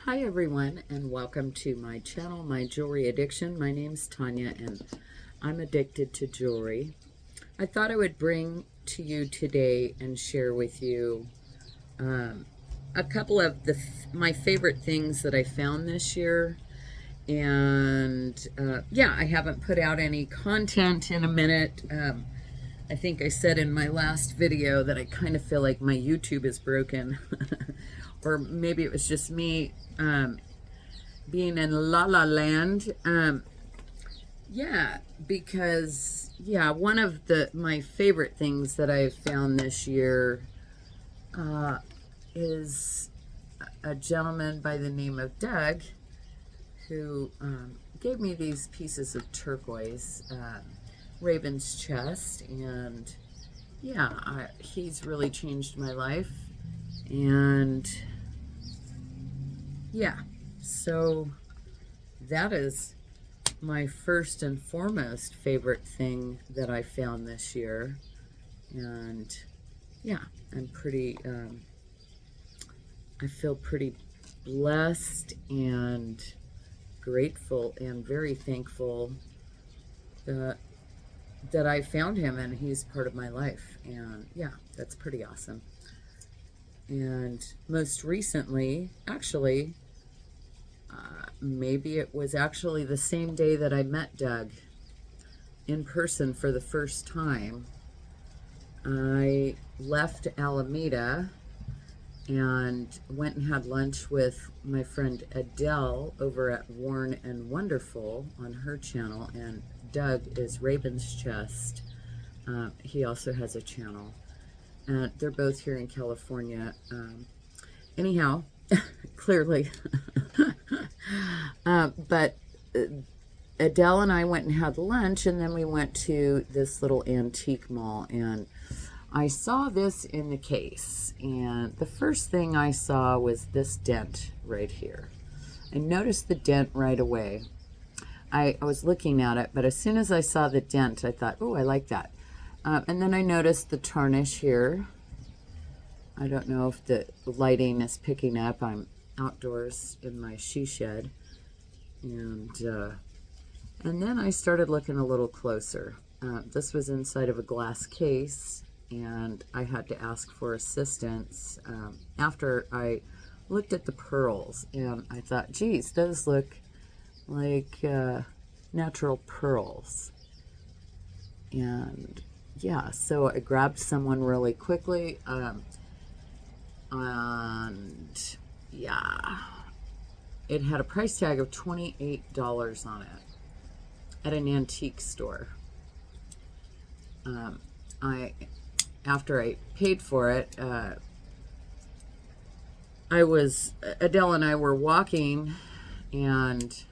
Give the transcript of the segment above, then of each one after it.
Hi everyone, and welcome to my channel, My Jewelry Addiction. My name's Tanya and I'm addicted to jewelry. I thought I would bring to you today and share with you a couple of my favorite things that I found this year. And yeah, I haven't put out any content in a minute. I think I said in my last video that I kind of feel like my YouTube is broken. Or maybe it was just me being in La La Land. Yeah, because one of my favorite things that I've found this year is a gentleman by the name of Doug who gave me these pieces of turquoise Raven's chest, and yeah, he's really changed my life. And yeah, so that is my first and foremost favorite thing that I found this year. And yeah, I'm pretty I feel pretty blessed and grateful and very thankful that I found him and he's part of my life. And yeah, that's pretty awesome. And most recently, actually, maybe it was actually the same day that I met Doug in person for the first time, I left Alameda and went and had lunch with my friend Adele over at Worn and Wonderful on her channel. And Doug is Raven's Chest. He also has a channel. They're both here in California. Anyhow, clearly. But Adele and I went and had lunch, and then we went to this little antique mall, and I saw this in the case. And the first thing I saw was this dent right here. I noticed the dent right away. I was looking at it, but as soon as I saw the dent, I thought, oh, I like that. And then I noticed the tarnish here. I don't know if the lighting is picking up. I'm outdoors in my she shed. And then I started looking a little closer. This was inside of a glass case, and I had to ask for assistance after I looked at the pearls. And I thought, geez, those look like natural pearls. And yeah, so I grabbed someone really quickly, and yeah, it had a price tag of $28 on it at an antique store. After I paid for it, Adele and I were walking, and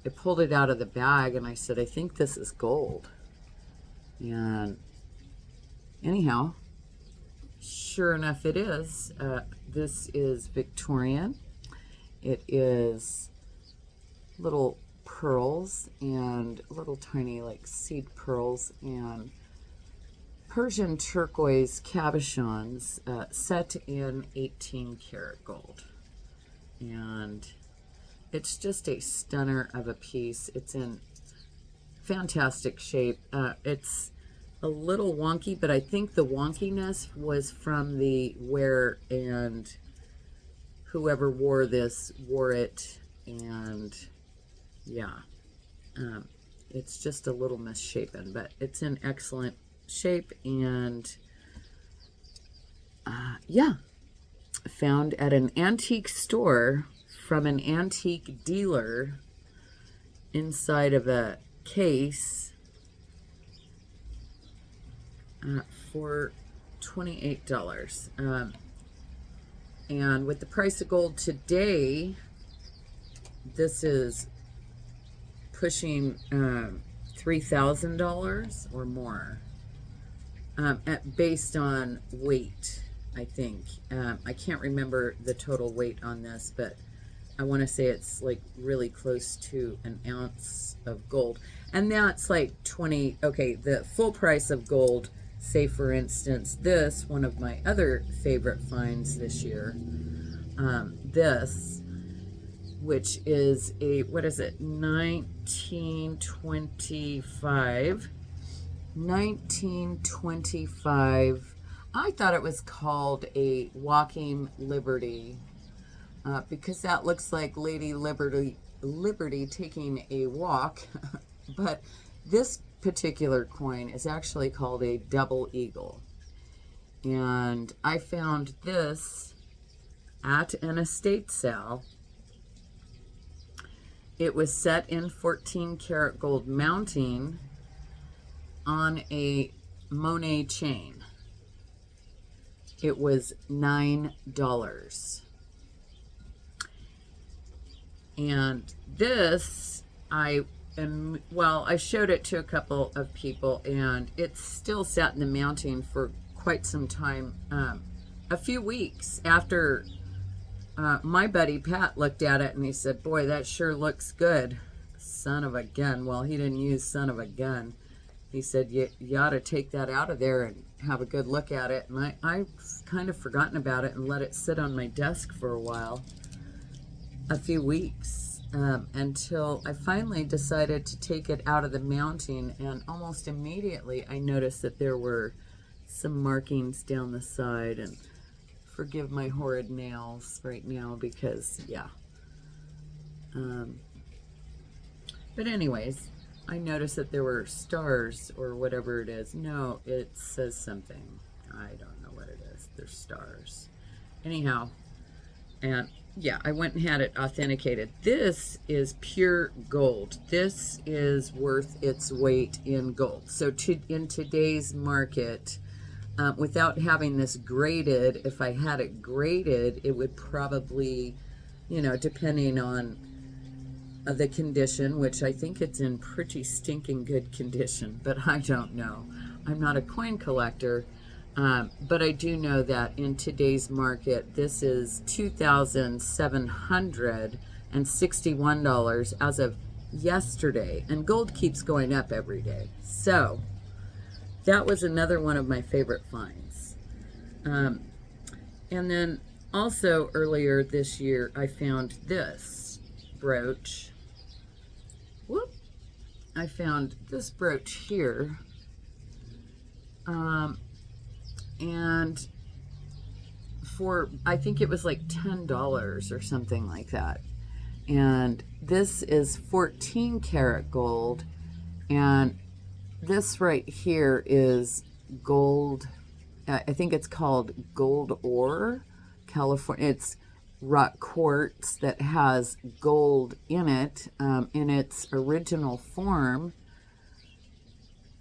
I pulled it out of the bag, and I said, I think this is gold. And anyhow, sure enough it is. This is Victorian. It is little pearls and little tiny like seed pearls and Persian turquoise cabochons set in 18 karat gold. And it's just a stunner of a piece. It's in fantastic shape. It's a little wonky, but I think the wonkiness was from the wear, and whoever wore this wore it, and yeah, it's just a little misshapen, but it's in excellent shape. And yeah, found at an antique store from an antique dealer inside of a case for $28. And with the price of gold today, this is pushing $3,000 or more, based on weight, I think. I can't remember the total weight on this, but I want to say it's like really close to an ounce of gold. And that's like okay, the full price of gold, say for instance, this, one of my other favorite finds this year, this which is a, what is it, 1925. I thought it was called a Walking Liberty, because that looks like Lady Liberty taking a walk. But this particular coin is actually called a double eagle. And I found this at an estate sale. It was set in 14 karat gold mounting on a Monet chain. It was $9. And this, I showed it to a couple of people, and it still sat in the mounting for quite some time. A few weeks after my buddy Pat looked at it, and he said, boy, that sure looks good. Son of a gun. Well, he didn't use son of a gun. He said, you ought to take that out of there and have a good look at it. And I've kind of forgotten about it and let it sit on my desk for a while, a few weeks, until I finally decided to take it out of the mounting. And almost immediately I noticed that there were some markings down the side. And forgive my horrid nails right now because, yeah. But anyways, I noticed that there were stars or whatever it is. No, it says something. I don't know what it is. There's stars. Anyhow, and yeah, I went and had it authenticated. This is pure gold. This is worth its weight in gold. So in today's market, without having this graded, if I had it graded, it would probably, depending on the condition, which I think it's in pretty stinking good condition, but I don't know. I'm not a coin collector, but I do know that in today's market, this is $2,761 as of yesterday, and gold keeps going up every day. So that was another one of my favorite finds. And then also earlier this year, I found this brooch. Whoop! I found this brooch here. And for, I think it was like $10 or something like that. And this is 14 karat gold. And this right here is gold. I think it's called gold ore, California. It's rock quartz that has gold in it, in its original form.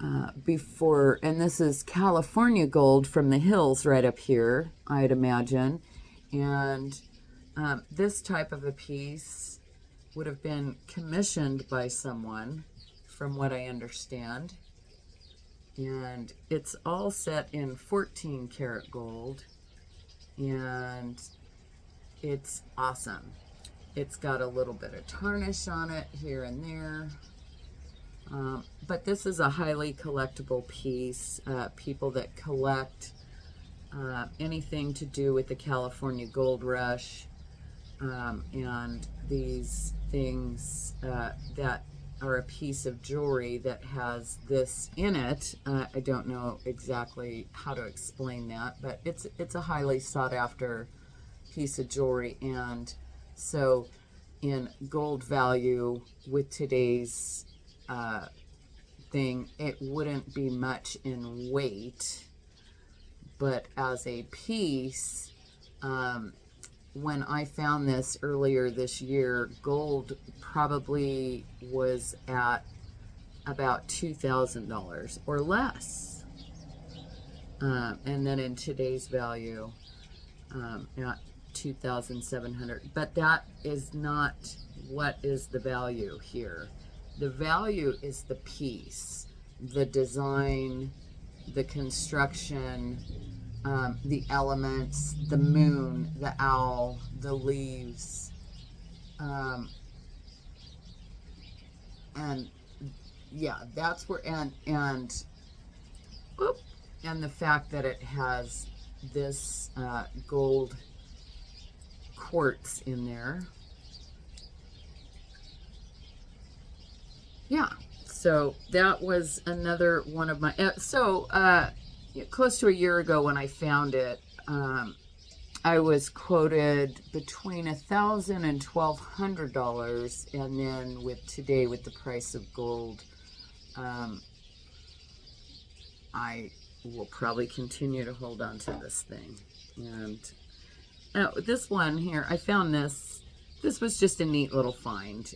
And this is California gold from the hills right up here, I'd imagine. And this type of a piece would have been commissioned by someone, from what I understand. And it's all set in 14 karat gold, and it's awesome. It's got a little bit of tarnish on it here and there. But this is a highly collectible piece. People that collect anything to do with the California gold rush, and these things that are a piece of jewelry that has this in it. I don't know exactly how to explain that, but it's a highly sought after piece of jewelry. And so in gold value with today's thing, it wouldn't be much in weight, but as a piece, when I found this earlier this year, gold probably was at about $2,000 or less. And then in today's value, not 2,700. But that is not what is the value here. The value is the piece, the design, the construction, the elements, the moon, the owl, the leaves, and yeah, that's where, and the fact that it has this gold quartz in there. yeah, so that was another one of my, close to a year ago when I found it, I was quoted between $1,000 and $1,200, and then with today, with the price of gold, I will probably continue to hold on to this thing. And this one here, I found this. This was just a neat little find.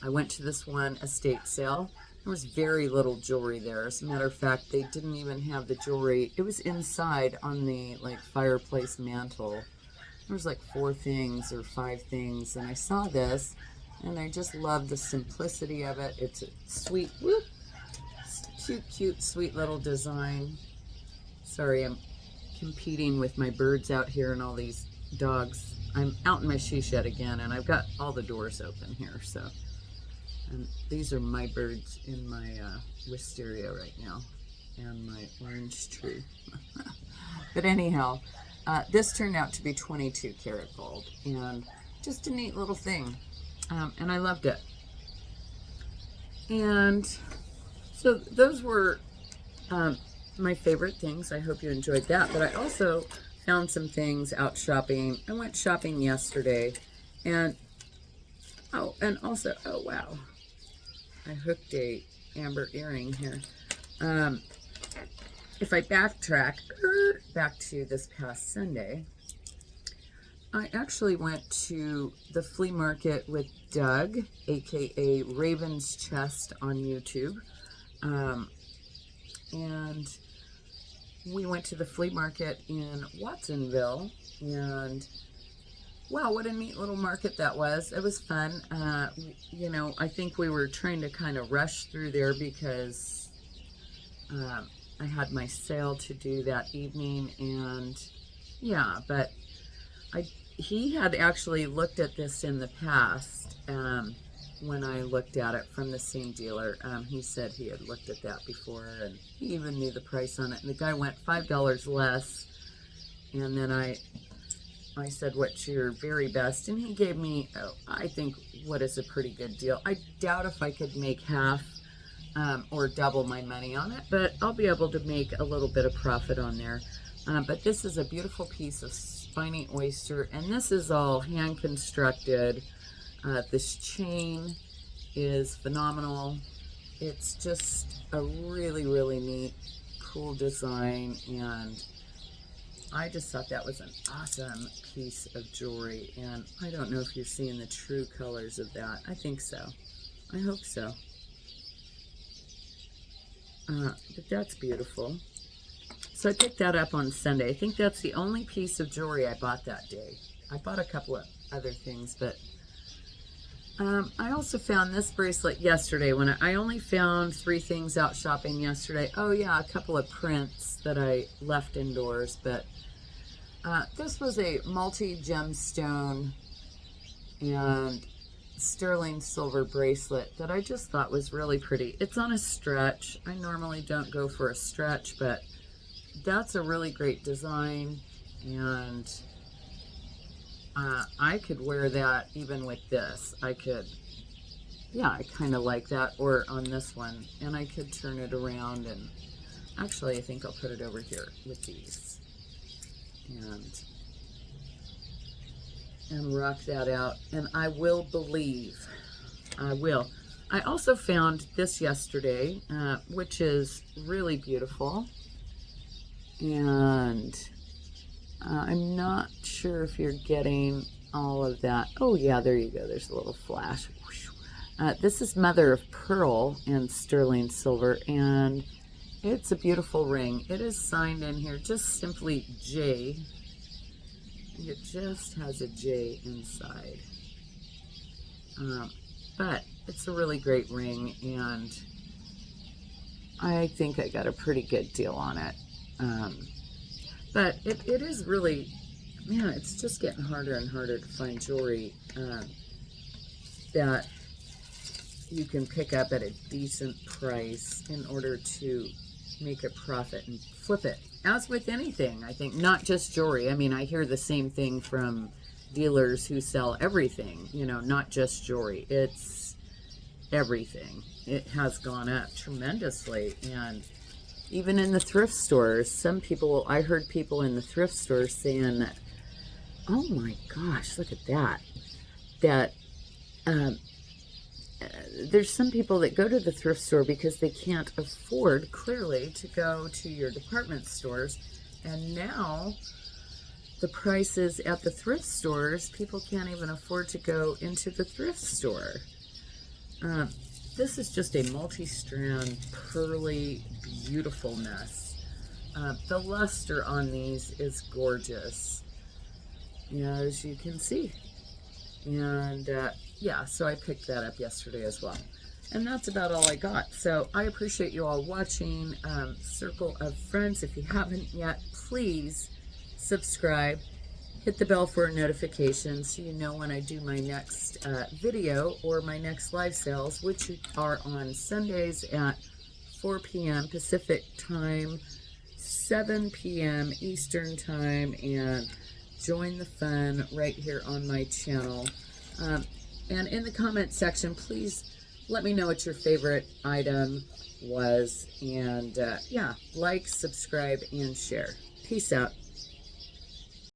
I went to this one estate sale. There was very little jewelry there. As a matter of fact, they didn't even have the jewelry. It was inside on the like fireplace mantle. There was like 4 things or 5 things, and I saw this, and I just love the simplicity of it. It's a sweet, cute, sweet little design. Sorry, I'm competing with my birds out here and all these dogs. I'm out in my she shed again, and I've got all the doors open here, so. And these are my birds in my wisteria right now, and my orange tree. But anyhow, this turned out to be 22 karat gold, and just a neat little thing, and I loved it. And so those were my favorite things. I hope you enjoyed that. But I also found some things out shopping. I went shopping yesterday, and oh wow, I hooked a amber earring here. If I backtrack back to this past Sunday, I actually went to the flea market with Doug, aka Raven's Chest on YouTube, and we went to the flea market in Watsonville, and wow, what a neat little market that was. It was fun. You know, I think we were trying to kind of rush through there because I had my sale to do that evening, and yeah, but he had actually looked at this in the past when I looked at it from the same dealer. He said he had looked at that before, and he even knew the price on it, and the guy went $5 less, and then I said, what's your very best? And he gave me, I think, what is a pretty good deal. I doubt if I could make half or double my money on it, but I'll be able to make a little bit of profit on there. But this is a beautiful piece of spiny oyster, and this is all hand constructed. This chain is phenomenal. It's just a really, really neat, cool design, and I just thought that was an awesome piece of jewelry, and I don't know if you're seeing the true colors of that. I think so. I hope so. But that's beautiful. So I picked that up on Sunday. I think that's the only piece of jewelry I bought that day. I bought a couple of other things, but I also found this bracelet yesterday when I only found 3 things out shopping yesterday. Oh yeah, a couple of prints that I left indoors, but this was a multi-gemstone and sterling silver bracelet that I just thought was really pretty. It's on a stretch. I normally don't go for a stretch, but that's a really great design, and I could wear that even with this. I could, yeah, I kind of like that, or on this one, and I could turn it around, and actually I think I'll put it over here with these and rock that out, and I will believe. I will. I also found this yesterday, which is really beautiful, and I'm not sure if you're getting all of that. Oh yeah, there you go. There's a little flash. This is mother of pearl and sterling silver, and it's a beautiful ring. It is signed in here just simply J. It just has a J inside. But it's a really great ring, and I think I got a pretty good deal on it. But it is really, man, it's just getting harder and harder to find jewelry that you can pick up at a decent price in order to make a profit and flip it. As with anything, I think, not just jewelry. I mean, I hear the same thing from dealers who sell everything, you know, not just jewelry. It's everything. It has gone up tremendously. And even in the thrift stores, some people, I heard people in the thrift stores saying that, oh my gosh, look at that. That there's some people that go to the thrift store because they can't afford, clearly, to go to your department stores. And now the prices at the thrift stores, people can't even afford to go into the thrift store. This is just a multi-strand, pearly beautifulness. The luster on these is gorgeous, as you can see. And yeah, so I picked that up yesterday as well. And that's about all I got. So I appreciate you all watching. Circle of Friends, if you haven't yet, please subscribe. Hit the bell for a notification so you know when I do my next video or my next live sales, which are on Sundays at 4 p.m. Pacific time, 7 p.m. Eastern time, and join the fun right here on my channel. And in the comment section, please let me know what your favorite item was. And yeah, like, subscribe, and share. Peace out.